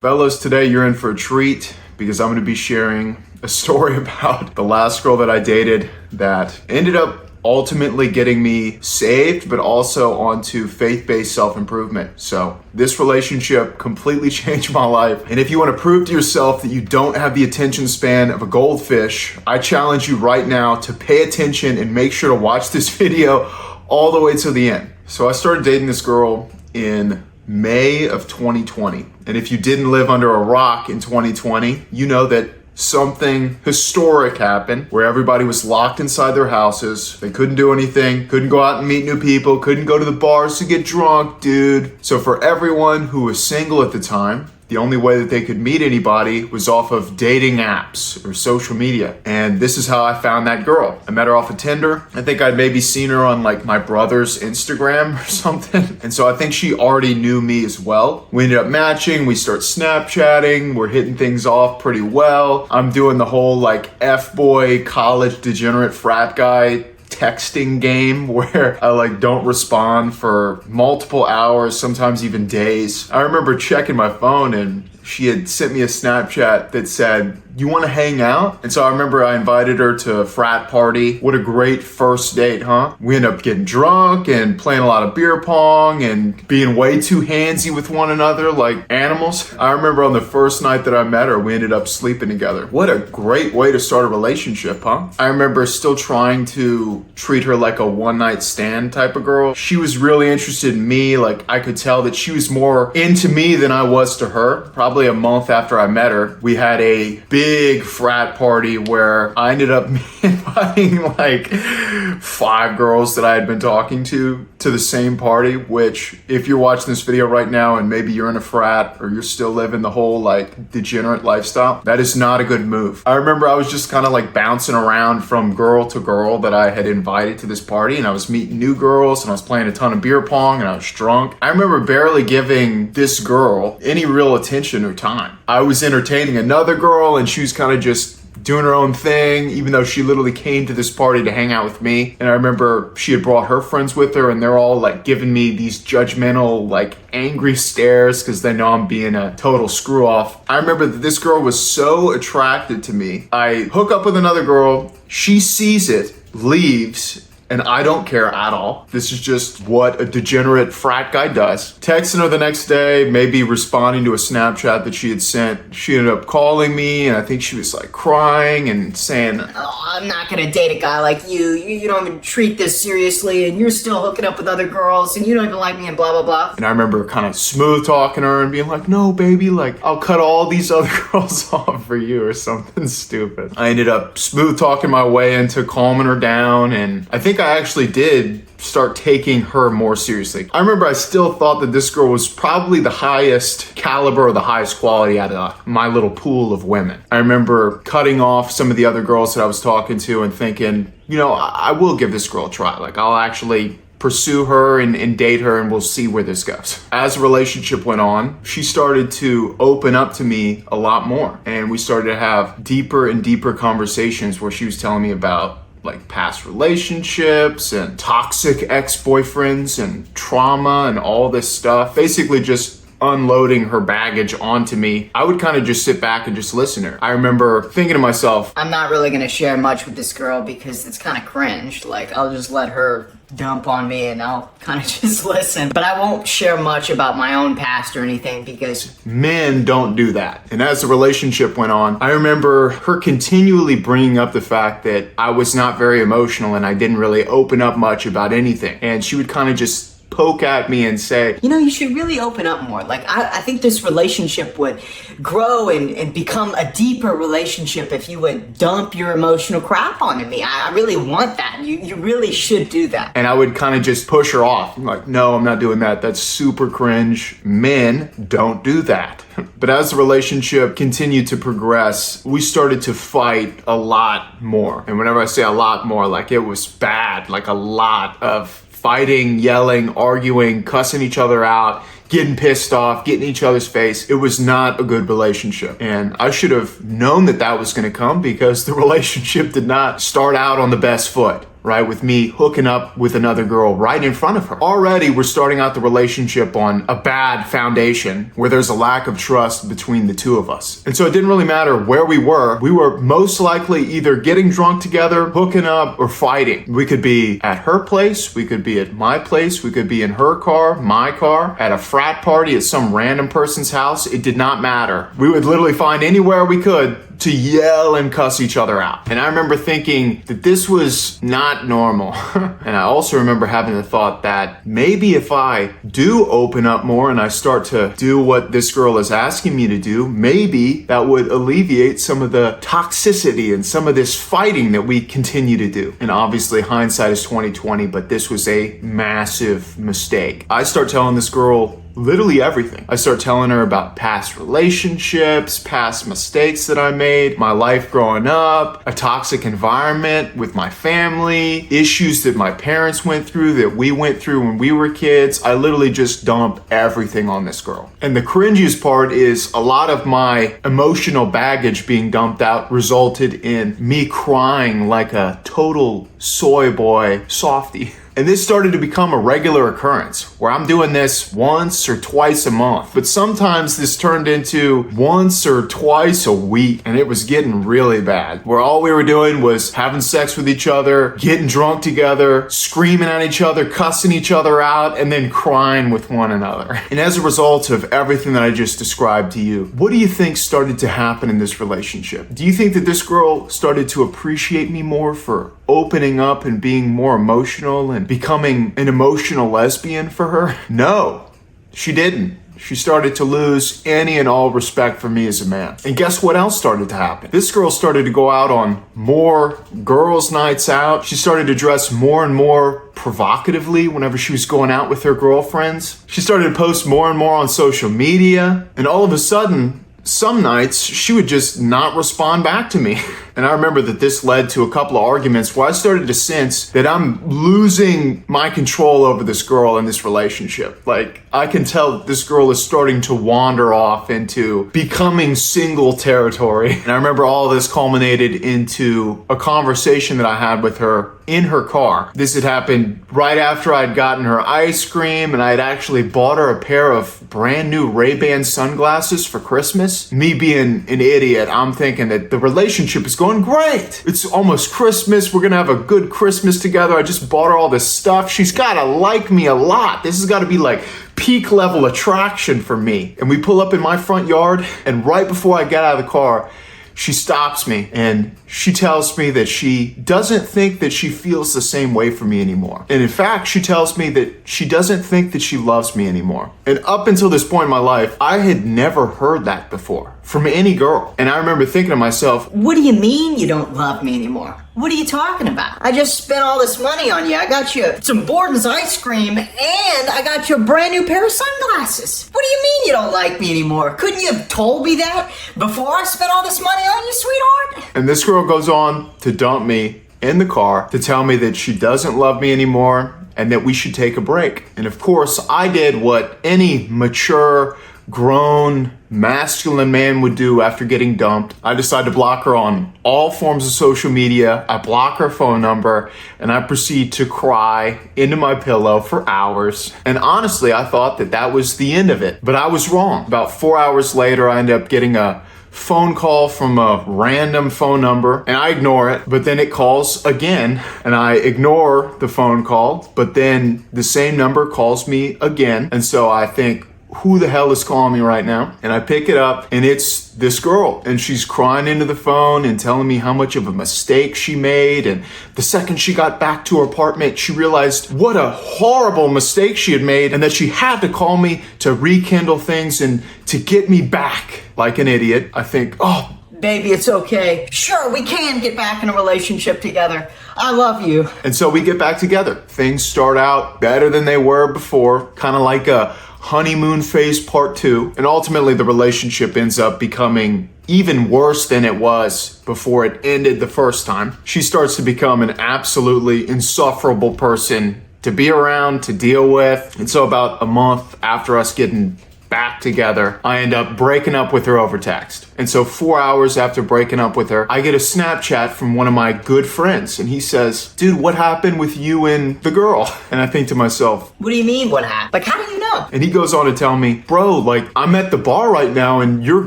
Fellas, today you're in for a treat because I'm going to be sharing a story about the last girl that I dated that ended up ultimately getting me saved, but also onto faith-based self-improvement. So this relationship completely changed my life. And if you want to prove to yourself that you don't have the attention span of a goldfish, I challenge you right now to pay attention and make sure to watch this video all the way to the end. So I started dating this girl in May of 2020. And if you didn't live under a rock in 2020, you know that something historic happened where everybody was locked inside their houses. They couldn't do anything, couldn't go out and meet new people, couldn't go to the bars to get drunk, dude. So for everyone who was single at the time, the only way that they could meet anybody was off of dating apps or social media. And this is how I found that girl. I met her off of Tinder. I think I'd maybe seen her on like my brother's Instagram or something. And so I think she already knew me as well. We ended up matching, we start Snapchatting, we're hitting things off pretty well. I'm doing the whole like F-boy college degenerate frat guy texting game where I like don't respond for multiple hours, sometimes even days. I remember checking my phone and she had sent me a Snapchat that said, "You want to hang out?" And so I remember I invited her to a frat party. What a great first date, huh? We ended up getting drunk and playing a lot of beer pong and being way too handsy with one another like animals. I remember on the first night that I met her, we ended up sleeping together. What a great way to start a relationship, huh? I remember still trying to treat her like a one-night stand type of girl. She was really interested in me. Like I could tell that she was more into me than I was to her. Probably a month after I met her, we had a big frat party where I ended up inviting like 5 girls that I had been talking to the same party, which if you're watching this video right now and maybe you're in a frat or you're still living the whole like degenerate lifestyle, that is not a good move. I remember I was just kind of like bouncing around from girl to girl that I had invited to this party, and I was meeting new girls and I was playing a ton of beer pong and I was drunk. I remember barely giving this girl any real attention or time. I was entertaining another girl and she was kind of just doing her own thing, even though she literally came to this party to hang out with me. And I remember she had brought her friends with her and they're all like giving me these judgmental, like angry stares because they know I'm being a total screw off. I remember that this girl was so attracted to me. I hook up with another girl, she sees it, leaves, and I don't care at all. This is just what a degenerate frat guy does. Texting her the next day, maybe responding to a Snapchat that she had sent. She ended up calling me and I think she was like crying and saying, "Oh, I'm not gonna date a guy like you. You don't even treat this seriously and you're still hooking up with other girls and you don't even like me and blah, blah, blah." And I remember kind of smooth talking her and being like, "No, baby, like I'll cut all these other girls off for you," or something stupid. I ended up smooth talking my way into calming her down, and I think I actually did start taking her more seriously. I remember I still thought that this girl was probably the highest caliber or the highest quality out of my little pool of women. I remember cutting off some of the other girls that I was talking to and thinking, you know, I will give this girl a try. Like I'll actually pursue her and date her and we'll see where this goes. As the relationship went on, she started to open up to me a lot more. And we started to have deeper and deeper conversations where she was telling me about like past relationships and toxic ex-boyfriends and trauma and all this stuff. Basically just unloading her baggage onto me. I would kind of just sit back and just listen to her. I remember thinking to myself, I'm not really gonna share much with this girl because it's kind of cringe. Like I'll just let her dump on me and I'll kind of just listen. But I won't share much about my own past or anything because men don't do that. And as the relationship went on, I remember her continually bringing up the fact that I was not very emotional and I didn't really open up much about anything. And she would kind of just poke at me and say, you know, you should really open up more. Like, I think this relationship would grow and become a deeper relationship if you would dump your emotional crap onto me. I really want that. You really should do that. And I would kind of just push her off. I'm like, no, I'm not doing that. That's super cringe. Men don't do that. But as the relationship continued to progress, we started to fight a lot more. And whenever I say a lot more, like it was bad, like a lot of fighting, yelling, arguing, cussing each other out, getting pissed off, getting in each other's face. It was not a good relationship. And I should have known that that was going to come because the relationship did not start out on the best foot. right? With me hooking up with another girl right in front of her. Already we're starting out the relationship on a bad foundation where there's a lack of trust between the two of us. And so it didn't really matter where we were. We were most likely either getting drunk together, hooking up, or fighting. We could be at her place, we could be at my place, we could be in her car, my car, at a frat party at some random person's house. It did not matter. We would literally find anywhere we could to yell and cuss each other out. And I remember thinking that this was not normal. And I also remember having the thought that maybe if I do open up more and I start to do what this girl is asking me to do, maybe that would alleviate some of the toxicity and some of this fighting that we continue to do. And obviously hindsight is 2020, but this was a massive mistake. I start telling this girl literally everything. I start telling her about past relationships, past mistakes that I made, my life growing up, a toxic environment with my family, issues that my parents went through, that we went through when we were kids. I literally just dump everything on this girl. And the cringiest part is a lot of my emotional baggage being dumped out resulted in me crying like a total soy boy softie. And this started to become a regular occurrence where I'm doing this once or twice a month. But sometimes this turned into once or twice a week, and it was getting really bad. Where all we were doing was having sex with each other, getting drunk together, screaming at each other, cussing each other out, and then crying with one another. And as a result of everything that I just described to you, what do you think started to happen in this relationship? Do you think that this girl started to appreciate me more for opening up and being more emotional and becoming an emotional lesbian for her? No, she didn't. She started to lose any and all respect for me as a man. And guess what else started to happen? This girl started to go out on more girls' nights out. She started to dress more and more provocatively whenever she was going out with her girlfriends. She started to post more and more on social media. And all of a sudden, some nights she would just not respond back to me. And I remember that this led to a couple of arguments where I started to sense that I'm losing my control over this girl in this relationship. Like, I can tell that this girl is starting to wander off into becoming single territory. And I remember all of this culminated into a conversation that I had with her in her car. This had happened right after I'd gotten her ice cream and I had actually bought her a pair of brand new Ray-Ban sunglasses for Christmas. Me being an idiot, I'm thinking that the relationship is going great. It's almost Christmas. We're gonna have a good Christmas together. I just bought her all this stuff. She's gotta like me a lot. This has gotta be like peak level attraction for me. And we pull up in my front yard, and right before I get out of the car, she stops me and she tells me that she doesn't think that she feels the same way for me anymore. And in fact, she tells me that she doesn't think that she loves me anymore. And up until this point in my life, I had never heard that before from any girl. And I remember thinking to myself, what do you mean you don't love me anymore? What are you talking about? I just spent all this money on you. I got you some Borden's ice cream and I got you a brand new pair of sunglasses. What do you mean you don't like me anymore? Couldn't you have told me that before I spent all this money on you, sweetheart? And this girl goes on to dump me in the car to tell me that she doesn't love me anymore and that we should take a break. And of course, I did what any mature, grown, masculine man would do after getting dumped. I decided to block her on all forms of social media. I block her phone number and I proceed to cry into my pillow for hours. And honestly, I thought that that was the end of it, but I was wrong. About 4 hours later, I ended up getting a phone call from a random phone number and I ignore it, but then it calls again and I ignore the phone call, but then the same number calls me again. And so I think, who the hell is calling me right now? And I pick it up and it's this girl and she's crying into the phone and telling me how much of a mistake she made. And the second she got back to her apartment, she realized what a horrible mistake she had made and that she had to call me to rekindle things and to get me back. Like an idiot, I think, oh, baby, it's okay. Sure, we can get back in a relationship together. I love you. And so we get back together. Things start out better than they were before, kind of like a honeymoon phase part 2. And ultimately the relationship ends up becoming even worse than it was before it ended the first time. She starts to become an absolutely insufferable person to be around, to deal with. And so about a month after us getting back together. I end up breaking up with her over text. And so 4 hours after breaking up with her, I get a Snapchat from one of my good friends. And he says, dude, what happened with you and the girl? And I think to myself, what do you mean what happened? Like, how do you know? and he goes on to tell me, bro, like, I'm at the bar right now and your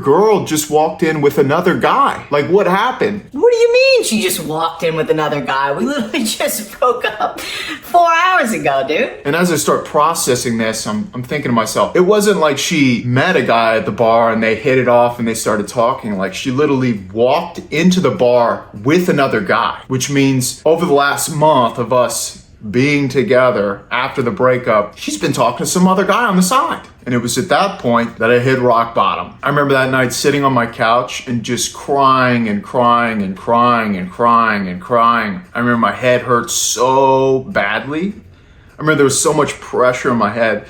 girl just walked in with another guy. Like, what happened? What do you mean she just walked in with another guy? We literally just broke up 4 hours ago, dude. And as I start processing this, I'm thinking to myself, it wasn't like she met a guy at the bar and they hit it off and they started talking. Like, she literally walked into the bar with another guy, which means over the last month of us being together after the breakup, she's been talking to some other guy on the side. And it was at that point that I hit rock bottom. I remember that night sitting on my couch and just crying and crying and crying and crying and crying. I remember my head hurt so badly. I remember there was so much pressure in my head.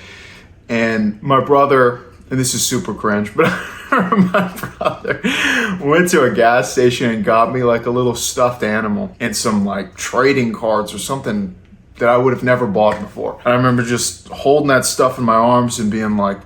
And my brother, and this is super cringe, but my brother went to a gas station and got me like a little stuffed animal and some like trading cards or something that I would have never bought before. And I remember just holding that stuff in my arms and being like,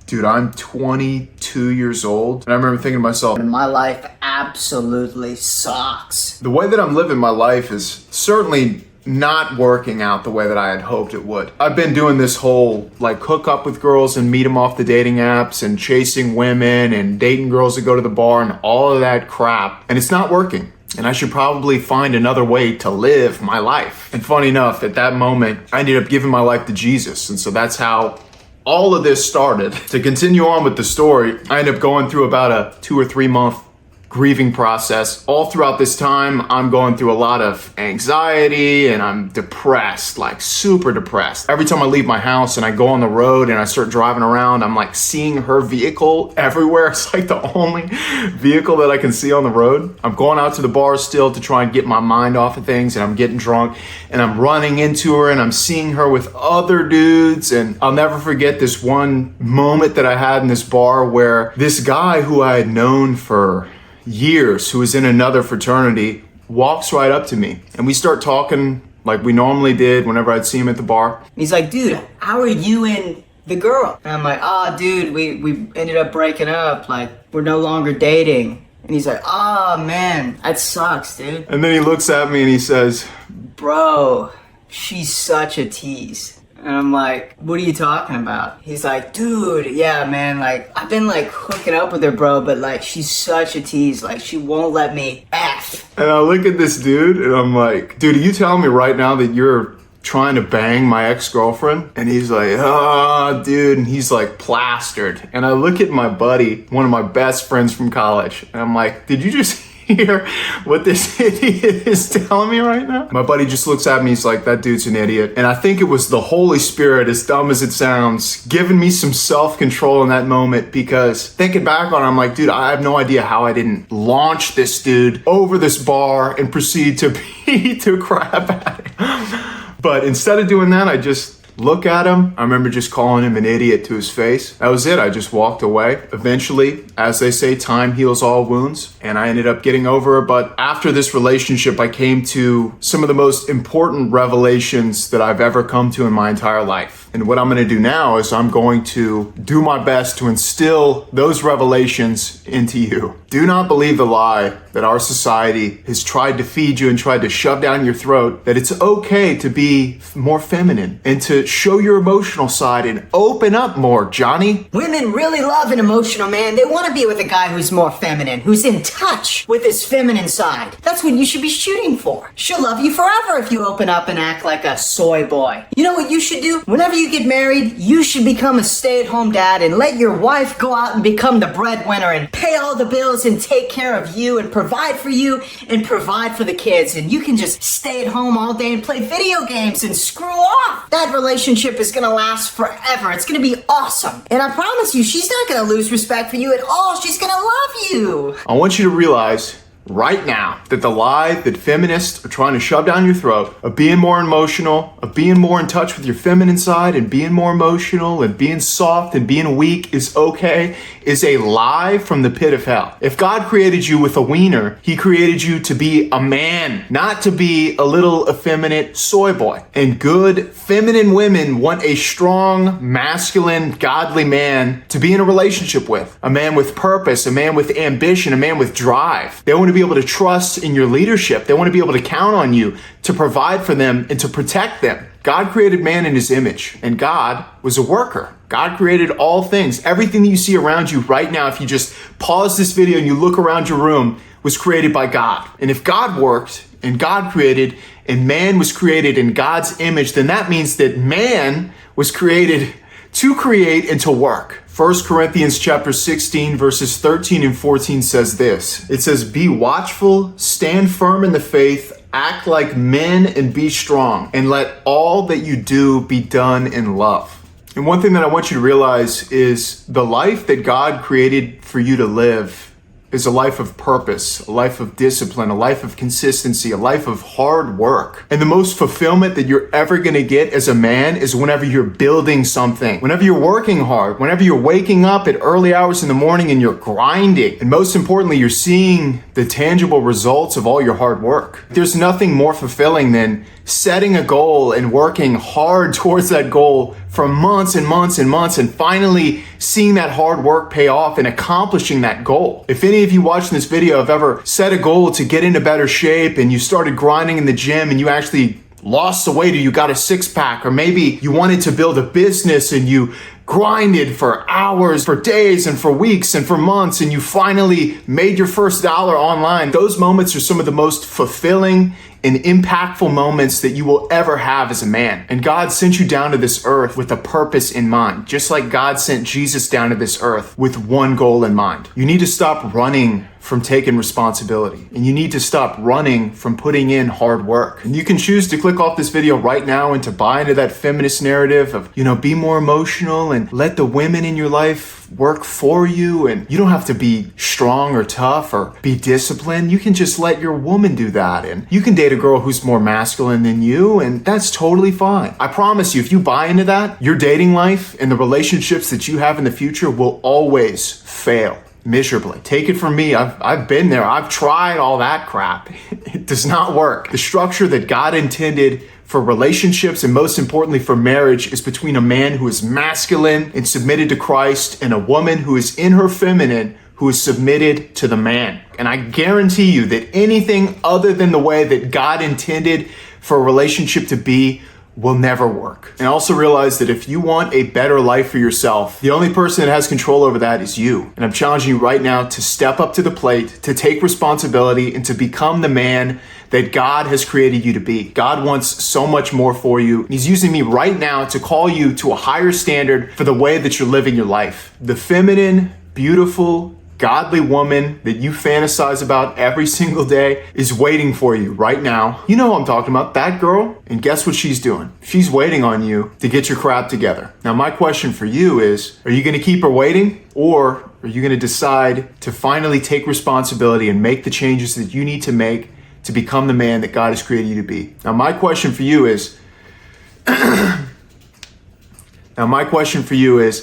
dude, I'm 22 years old. And I remember thinking to myself, my life absolutely sucks. the way that I'm living my life is certainly not working out the way that I had hoped it would. I've been doing this whole like hook up with girls and meet them off the dating apps and chasing women and dating girls that go to the bar and all of that crap. And it's not working. And I should probably find another way to live my life. And funny enough, at that moment, I ended up giving my life to Jesus. And so that's how all of this started. To continue on with the story, I ended up going through about a 2 or 3 month grieving process. All throughout this time, I'm going through a lot of anxiety and I'm depressed, like super depressed. Every time I leave my house and I go on the road and I start driving around, I'm like seeing her vehicle everywhere. It's like the only vehicle that I can see on the road. I'm going out to the bar still to try and get my mind off of things, and I'm getting drunk and I'm running into her and I'm seeing her with other dudes. And I'll never forget this one moment that I had in this bar where this guy who I had known for years, who was in another fraternity, walks right up to me and we start talking like we normally did whenever I'd see him at the bar. He's like, dude, how are you and the girl? And I'm like, oh, dude, we ended up breaking up. Like, we're no longer dating. And he's like, oh, man, that sucks, dude. And then he looks at me and he says, bro, she's such a tease. And I'm like, what are you talking about? He's like, dude, yeah, man, like, I've been, like, hooking up with her, bro, but, like, she's such a tease. Like, she won't let me F. And I look at this dude, and I'm like, dude, are you telling me right now that you're trying to bang my ex-girlfriend? And he's like, oh, dude, and he's, like, plastered. And I look at my buddy, one of my best friends from college, and I'm like, did you just hear what this idiot is telling me right now? My buddy just looks at me, he's like, that dude's an idiot. And I think it was the Holy Spirit, as dumb as it sounds, giving me some self-control in that moment, because thinking back on it, I'm like, dude, I have no idea how I didn't launch this dude over this bar and proceed to beat the crap out of him. But instead of doing that, I just look at him. I remember just calling him an idiot to his face. That was it. I just walked away. Eventually, as they say, time heals all wounds, and I ended up getting over it. But after this relationship, I came to some of the most important revelations that I've ever come to in my entire life. And what I'm going to do now is I'm going to do my best to instill those revelations into you. Do not believe the lie that our society has tried to feed you and tried to shove down your throat, that it's okay to be more feminine and to show your emotional side and open up more, Johnny. Women really love an emotional man. They want to be with a guy who's more feminine, who's in touch with his feminine side. That's what you should be shooting for. She'll love you forever if you open up and act like a soy boy. You know what you should do? Whenever you get married, you should become a stay-at-home dad and let your wife go out and become the breadwinner and pay all the bills and take care of you and provide for you and provide for the kids. And you can just stay at home all day and play video games and screw off. That relationship is gonna last forever. It's gonna be awesome. And I promise you, she's not gonna lose respect for you at all. She's gonna love you. I want you to realize right now that the lie that feminists are trying to shove down your throat of being more emotional, of being more in touch with your feminine side and being more emotional and being soft and being weak is okay, is a lie from the pit of hell. If God created you with a wiener, he created you to be a man, not to be a little effeminate soy boy. And good feminine women want a strong, masculine, godly man to be in a relationship with. A man with purpose, a man with ambition, a man with drive. They want to be able to trust in your leadership. They want to be able to count on you to provide for them and to protect them. God created man in his image, and God was a worker. God created all things. Everything that you see around you right now, if you just pause this video and you look around your room, was created by God. And if God worked and God created and man was created in God's image, then that means that man was created to create and to work. 1 Corinthians chapter 16 verses 13 and 14 says this. It says, "Be watchful, stand firm in the faith, act like men and be strong, and let all that you do be done in love." And one thing that I want you to realize is the life that God created for you to live is a life of purpose, a life of discipline, a life of consistency, a life of hard work. And the most fulfillment that you're ever going to get as a man is whenever you're building something, whenever you're working hard, whenever you're waking up at early hours in the morning and you're grinding. And most importantly, you're seeing the tangible results of all your hard work. There's nothing more fulfilling than setting a goal and working hard towards that goal for months and months and months and finally seeing that hard work pay off and accomplishing that goal. If any of you watching this video have ever set a goal to get into better shape and you started grinding in the gym and you actually lost the weight or you got a six-pack, or maybe you wanted to build a business and you grinded for hours, for days, and for weeks, and for months, and you finally made your first dollar online. Those moments are some of the most fulfilling and impactful moments that you will ever have as a man. And God sent you down to this earth with a purpose in mind, just like God sent Jesus down to this earth with one goal in mind. You need to stop running from taking responsibility, and you need to stop running from putting in hard work. And you can choose to click off this video right now and to buy into that feminist narrative of, be more emotional and let the women in your life work for you, and you don't have to be strong or tough or be disciplined. You can just let your woman do that, and you can date a girl who's more masculine than you, and that's totally fine. I promise you, if you buy into that, your dating life and the relationships that you have in the future will always fail miserably. Take it from me. I've been there. I've tried all that crap. It does not work. The structure that God intended for relationships and most importantly for marriage is between a man who is masculine and submitted to Christ and a woman who is in her feminine who is submitted to the man. And I guarantee you that anything other than the way that God intended for a relationship to be will never work. And also realize that if you want a better life for yourself, the only person that has control over that is you. And I'm challenging you right now to step up to the plate, to take responsibility, and to become the man that God has created you to be. God wants so much more for you. He's using me right now to call you to a higher standard for the way that you're living your life. The feminine, beautiful, godly woman that you fantasize about every single day is waiting for you right now. You know who I'm talking about, that girl. And guess what she's doing? She's waiting on you to get your crap together. Now, my question for you is, are you going to keep her waiting, or are you going to decide to finally take responsibility and make the changes that you need to make to become the man that God has created you to be? Now, my question for you is,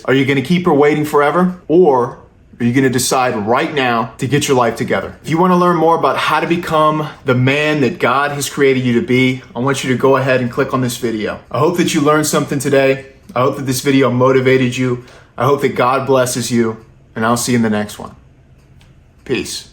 are you going to keep her waiting forever, or are you going to decide right now to get your life together? If you want to learn more about how to become the man that God has created you to be, I want you to go ahead and click on this video. I hope that you learned something today. I hope that this video motivated you. I hope that God blesses you, and I'll see you in the next one. Peace.